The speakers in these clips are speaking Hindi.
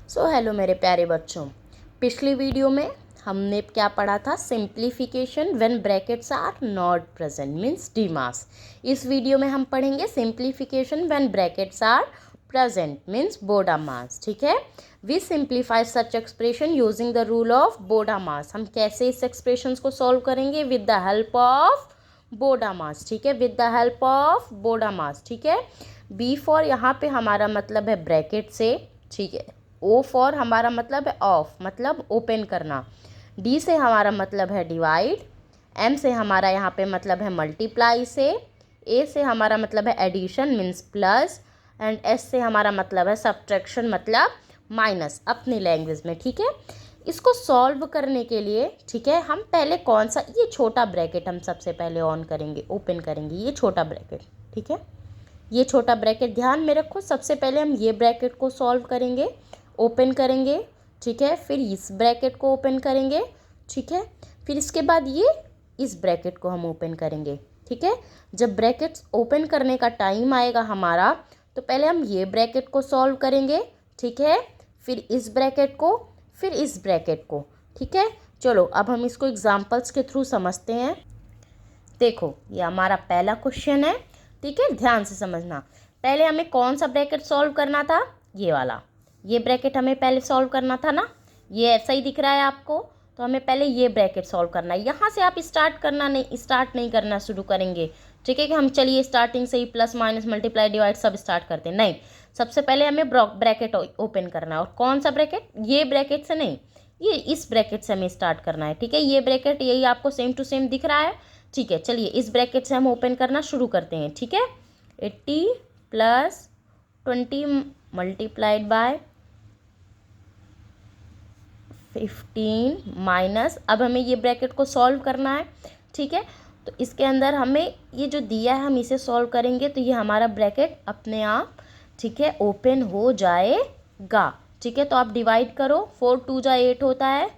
हेलो मेरे प्यारे बच्चों, पिछली वीडियो में हमने क्या पढ़ा था? Simplification when brackets are not present means DMAS. इस वीडियो में हम पढ़ेंगे simplification when brackets are present means BODMAS. ठीक है, we simplify such expression using the rule of BODMAS. हम कैसे इस एक्सप्रेशन को सॉल्व करेंगे? With the help of BODMAS. ठीक है, with the help of BODMAS. ठीक है, बी फॉर यहाँ पे हमारा मतलब है ब्रैकेट से। ठीक है, ओ फॉर हमारा मतलब है ऑफ, मतलब ओपन करना। डी से हमारा मतलब है डिवाइड। एम से हमारा यहाँ पे मतलब है मल्टीप्लाई से। ए से हमारा मतलब है addition means plus. And S से हमारा मतलब है सब्ट्रैक्शन मतलब माइनस अपनी लैंग्वेज में। ठीक है, इसको सॉल्व करने के लिए ठीक है, हम पहले कौन सा ये छोटा ब्रैकेट हम सबसे पहले ऑन करेंगे, ओपन करेंगे ये छोटा ब्रैकेट। ठीक है, ये छोटा ब्रैकेट ध्यान में रखो। सबसे पहले हम ये ब्रैकेट को सॉल्व करेंगे, ओपन करेंगे। ठीक है, फिर इस ब्रैकेट को ओपन करेंगे। ठीक है, फिर इसके बाद ये इस ब्रैकेट को हम ओपन करेंगे। ठीक है, जब ब्रैकेट्स ओपन करने का टाइम आएगा हमारा, तो पहले हम ये ब्रैकेट को सॉल्व करेंगे। ठीक है, फिर इस ब्रैकेट को, फिर इस ब्रैकेट को। ठीक है, चलो अब हम इसको एग्जाम्पल्स के थ्रू समझते हैं। देखो ये हमारा पहला क्वेश्चन है। ठीक है, ध्यान से समझना। पहले हमें कौन सा ब्रैकेट सॉल्व करना था? ये वाला, ये ब्रैकेट हमें पहले सॉल्व करना था ना। ये ऐसा ही दिख रहा है आपको, तो हमें पहले ये ब्रैकेट सॉल्व करना है। यहाँ से आप स्टार्ट नहीं करना शुरू करेंगे। ठीक है, कि हम चलिए स्टार्टिंग से ही प्लस माइनस मल्टीप्लाई डिवाइड सब स्टार्ट करते हैं, नहीं। सबसे पहले हमें ब्रैकेट ओपन करना है। और कौन सा ब्रैकेट? ये ब्रैकेट से नहीं, ये इस ब्रैकेट से हमें स्टार्ट करना है। ठीक है, ये ब्रैकेट यही आपको सेम टू सेम दिख रहा है। ठीक है, चलिए इस ब्रैकेट से हम ओपन करना शुरू करते हैं। ठीक है, 80 + 20 मल्टीप्लाइड बाय 15 माइनस, अब हमें ये ब्रैकेट को सॉल्व करना है। ठीक है, तो इसके अंदर हमें ये जो दिया है हम इसे सॉल्व करेंगे, तो ये हमारा ब्रैकेट अपने आप ठीक है ओपन हो जाएगा। ठीक है, तो आप डिवाइड करो, 4 2 जा 8 होता है।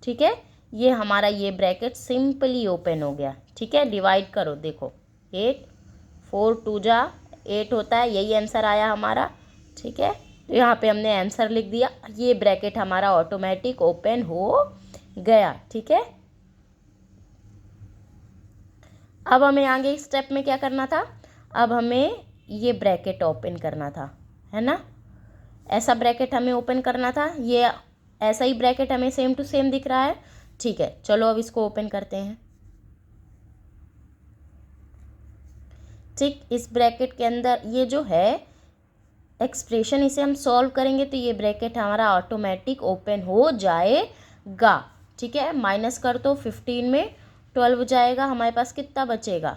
ठीक है, ये हमारा ये ब्रैकेट सिंपली ओपन हो गया। ठीक है, डिवाइड करो, देखो 8 4 2 जा 8 होता है, यही आंसर आया हमारा। ठीक है, तो यहाँ पे हमने आंसर लिख दिया। ये ब्रैकेट हमारा ऑटोमेटिक ओपन हो गया। ठीक है, अब हमें आगे स्टेप में क्या करना था? अब हमें ये ब्रैकेट ओपन करना था, है ना। ऐसा ब्रैकेट हमें ओपन करना था। ये ऐसा ही ब्रैकेट हमें सेम टू सेम दिख रहा है। ठीक है, चलो अब इसको ओपन करते हैं। ठीक, इस ब्रैकेट के अंदर ये जो है एक्सप्रेशन, इसे हम सॉल्व करेंगे तो ये ब्रैकेट हमारा ऑटोमेटिक ओपन हो जाएगा। ठीक है, माइनस कर दो, 15 में 12 जाएगा, हमारे पास कितना बचेगा?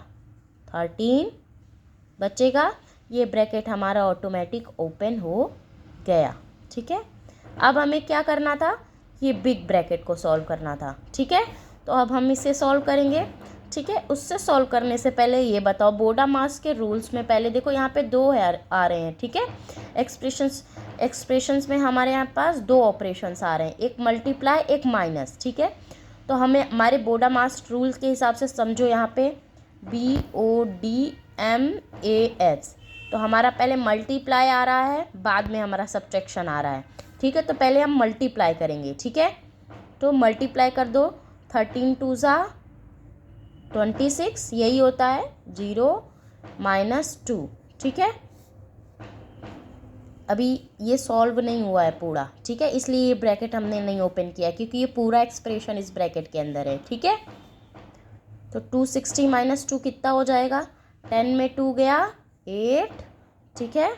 13 बचेगा। ये ब्रैकेट हमारा ऑटोमेटिक ओपन हो गया। ठीक है, अब हमें क्या करना था? ये बिग ब्रैकेट को सॉल्व करना था। ठीक है, तो अब हम इसे सॉल्व करेंगे। ठीक है, उससे सॉल्व करने से पहले ये बताओ, बोडामास के रूल्स में पहले देखो यहाँ पे दो है आ रहे हैं। ठीक है, एक्सप्रेशंस में हमारे यहाँ पास दो ऑपरेशंस आ रहे हैं, एक मल्टीप्लाई एक माइनस। ठीक है, तो हमें हमारे बोडामास रूल्स के हिसाब से समझो, यहाँ पे BODMAS, तो हमारा पहले मल्टीप्लाई आ रहा है, बाद में हमारा सब्ट्रैक्शन आ रहा है। ठीक है, तो पहले हम मल्टीप्लाई करेंगे। ठीक है, तो मल्टीप्लाई कर दो, 13 2 जा 26, यही होता है 0 - 2। ठीक है, अभी ये सॉल्व नहीं हुआ है पूरा। ठीक है, इसलिए ये ब्रैकेट हमने नहीं ओपन किया, क्योंकि ये पूरा एक्सप्रेशन इस ब्रैकेट के अंदर है। ठीक है, तो 260 - 2 कितना हो जाएगा? 10 में 2 गया 8। ठीक है,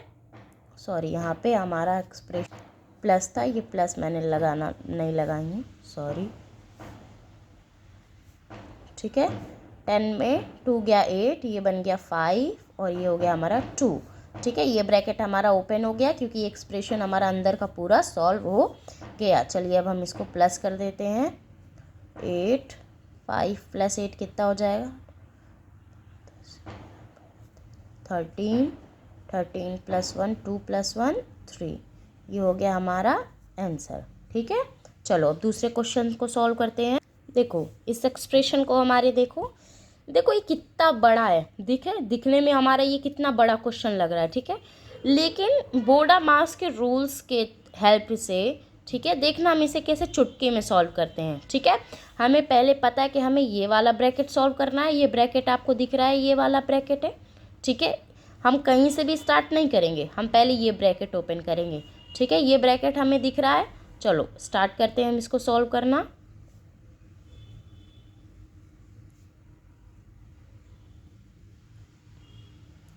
सॉरी यहाँ पे हमारा एक्सप्रेशन प्लस था, ये प्लस मैंने लगाना नहीं लगाई हूँ, सॉरी। ठीक है, 10 में 2 गया 8, ये बन गया 5 और ये हो गया हमारा 2। ठीक है, ये ब्रैकेट हमारा ओपन हो गया, क्योंकि एक्सप्रेशन हमारा अंदर का पूरा सॉल्व हो गया। चलिए अब हम इसको प्लस कर देते हैं। 8 5 + 8 कितना हो जाएगा? 13 13 + 1 2 + 1 3, ये हो गया हमारा आंसर। ठीक है, चलो अब दूसरे क्वेश्चन को सॉल्व करते हैं। देखो इस एक्सप्रेशन को हमारे देखो ये कितना बड़ा है, दिखने में हमारा ये कितना बड़ा क्वेश्चन लग रहा है। ठीक है, लेकिन बोडा मास के रूल्स के हेल्प से, ठीक है, देखना हम इसे कैसे चुटकी में सॉल्व करते हैं। ठीक है, हमें पहले पता है कि हमें ये वाला ब्रैकेट सॉल्व करना है। ये ब्रैकेट आपको दिख रहा है, ये वाला ब्रैकेट है। ठीक है, हम कहीं से भी स्टार्ट नहीं करेंगे, हम पहले ये ब्रैकेट ओपन करेंगे। ठीक है, ये ब्रैकेट हमें दिख रहा है। चलो स्टार्ट करते हैं हम इसको सॉल्व करना।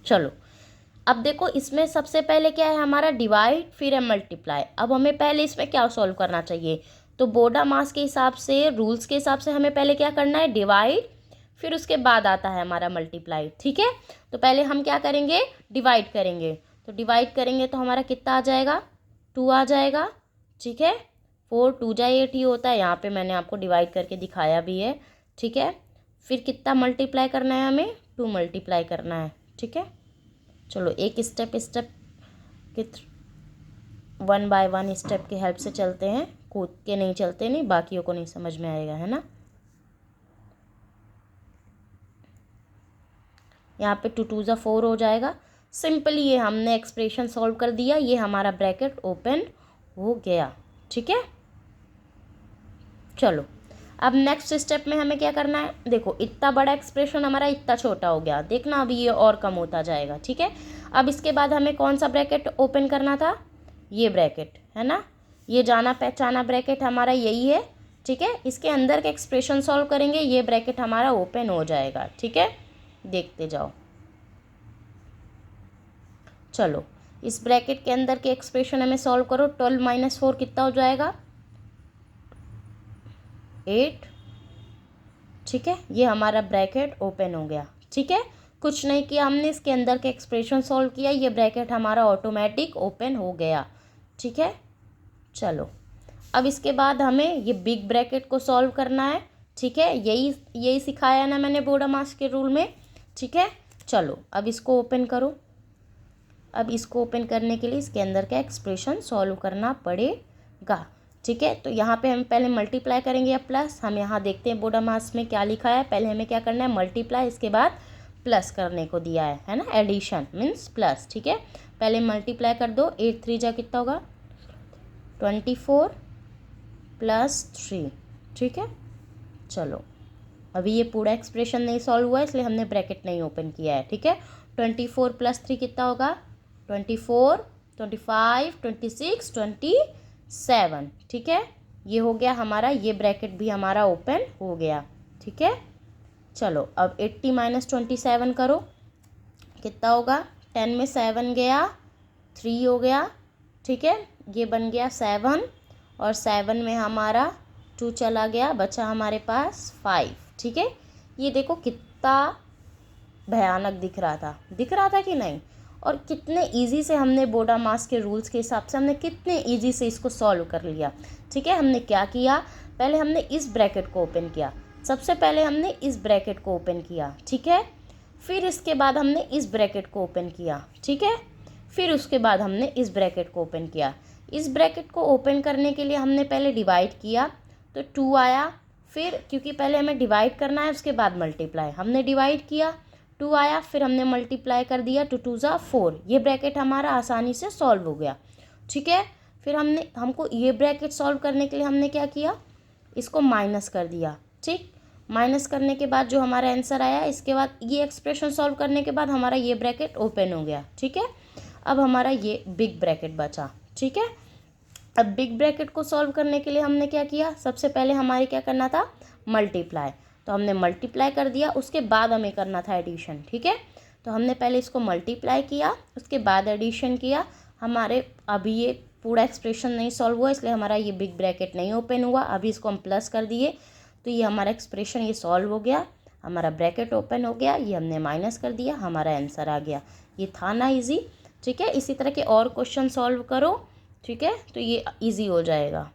चलो अब देखो, इसमें सबसे पहले क्या है हमारा डिवाइड, फिर है मल्टीप्लाई। अब हमें पहले इसमें क्या सॉल्व करना चाहिए, तो बोडा मास के हिसाब से, रूल्स के हिसाब से हमें पहले क्या करना है, डिवाइड, फिर उसके बाद आता है हमारा मल्टीप्लाई। ठीक है, तो पहले हम क्या करेंगे, डिवाइड करेंगे। तो डिवाइड करेंगे तो हमारा कितना आ जाएगा, 2 आ जाएगा। ठीक है, 4 2 जा 8 ही होता है, यहाँ पे मैंने आपको डिवाइड करके दिखाया भी है। ठीक है, फिर कितना मल्टीप्लाई करना है, हमें 2 मल्टीप्लाई करना है। ठीक है, चलो एक स्टेप के 1 बाय 1 स्टेप की हेल्प से चलते हैं, कूद के नहीं चलते, नहीं बाकियों को नहीं समझ में आएगा, है ना। यहाँ पे 2 2 जा 4 हो जाएगा। सिंपली ये हमने एक्सप्रेशन सॉल्व कर दिया, ये हमारा ब्रैकेट ओपन हो गया। ठीक है, चलो अब नेक्स्ट स्टेप में हमें क्या करना है, देखो इतना बड़ा एक्सप्रेशन हमारा इतना छोटा हो गया, देखना अभी ये और कम होता जाएगा। ठीक है, अब इसके बाद हमें कौन सा ब्रैकेट ओपन करना था, ये ब्रैकेट है ना, ये जाना पहचाना ब्रैकेट हमारा यही है। ठीक है, इसके अंदर के एक्सप्रेशन सॉल्व करेंगे, ये ब्रैकेट हमारा ओपन हो जाएगा। ठीक है, देखते जाओ। चलो इस ब्रैकेट के अंदर के एक्सप्रेशन हमें सॉल्व करो। 12 - 4 कितना हो जाएगा, 8। ठीक है, ये हमारा ब्रैकेट ओपन हो गया। ठीक है, कुछ नहीं किया हमने, इसके अंदर के एक्सप्रेशन सॉल्व किया, ये ब्रैकेट हमारा ऑटोमेटिक ओपन हो गया। ठीक है, चलो अब इसके बाद हमें ये बिग ब्रैकेट को सॉल्व करना है। ठीक है, यही सिखाया ना मैंने बोडा मास के रूल में। ठीक है, चलो अब इसको ओपन करो। अब इसको ओपन करने के लिए इसके अंदर का एक्सप्रेशन सॉल्व करना पड़ेगा। ठीक है, तो यहाँ पे हम पहले मल्टीप्लाई करेंगे या प्लस, हम यहाँ देखते हैं बोडा मास में क्या लिखा है। पहले हमें क्या करना है, मल्टीप्लाई, इसके बाद प्लस करने को दिया है ना, एडिशन मीन्स प्लस। ठीक है, पहले मल्टीप्लाई कर दो, 8 3 जा कितना होगा, 24 + 3। ठीक है, चलो अभी ये पूरा एक्सप्रेशन नहीं सॉल्व हुआ है, इसलिए हमने ब्रैकेट नहीं ओपन किया है। ठीक है, 24 + 3 कितना होगा, 24 25 26 27। ठीक है, ये हो गया हमारा, ये ब्रैकेट भी हमारा ओपन हो गया। ठीक है, चलो अब 80 - 27 करो, कितना होगा, 10 में 7 गया, 3 हो गया। ठीक है, ये बन गया 7, और 7 में हमारा 2 चला गया, बचा हमारे पास 5। ठीक है, ये देखो कितना भयानक दिख रहा था कि नहीं, और कितने इजी से हमने बोडा मास के रूल्स के हिसाब से हमने कितने इजी से इसको सॉल्व कर लिया। ठीक है, हमने क्या किया, पहले हमने इस ब्रैकेट को ओपन किया, सबसे पहले हमने इस ब्रैकेट को ओपन किया। ठीक है, फिर इसके बाद हमने इस ब्रैकेट को ओपन किया। ठीक है, फिर उसके बाद हमने इस ब्रैकेट को ओपन किया। इस ब्रैकेट को ओपन करने के लिए हमने पहले डिवाइड किया, तो 2 आया, फिर क्योंकि पहले हमें डिवाइड करना है, उसके बाद मल्टीप्लाई, हमने डिवाइड किया, 2 आया, फिर हमने मल्टीप्लाई कर दिया, 2 2 जा 4, ये ब्रैकेट हमारा आसानी से सॉल्व हो गया। ठीक है, फिर हमको ये ब्रैकेट सॉल्व करने के लिए हमने क्या किया, इसको माइनस कर दिया। ठीक, माइनस करने के बाद जो हमारा आंसर आया, इसके बाद ये एक्सप्रेशन सॉल्व करने के बाद हमारा ये ब्रैकेट ओपन हो गया। ठीक है, अब हमारा ये बिग ब्रैकेट बचा। ठीक है, अब बिग ब्रैकेट को सॉल्व करने के लिए हमने क्या किया, सबसे पहले हमारे क्या करना था, मल्टीप्लाई, तो हमने मल्टीप्लाई कर दिया, उसके बाद हमें करना था एडिशन। ठीक है, तो हमने पहले इसको मल्टीप्लाई किया, उसके बाद एडिशन किया। हमारे अभी ये पूरा एक्सप्रेशन नहीं सॉल्व हुआ, इसलिए हमारा ये बिग ब्रैकेट नहीं ओपन हुआ। अभी इसको हम प्लस कर दिए, तो ये हमारा एक्सप्रेशन ये सॉल्व हो गया, हमारा ब्रैकेट ओपन हो गया, ये हमने माइनस कर दिया, हमारा आंसर आ गया। ये था ना ईजी। ठीक है, इसी तरह के और क्वेश्चन सॉल्व करो। ठीक है, तो ये ईजी हो जाएगा।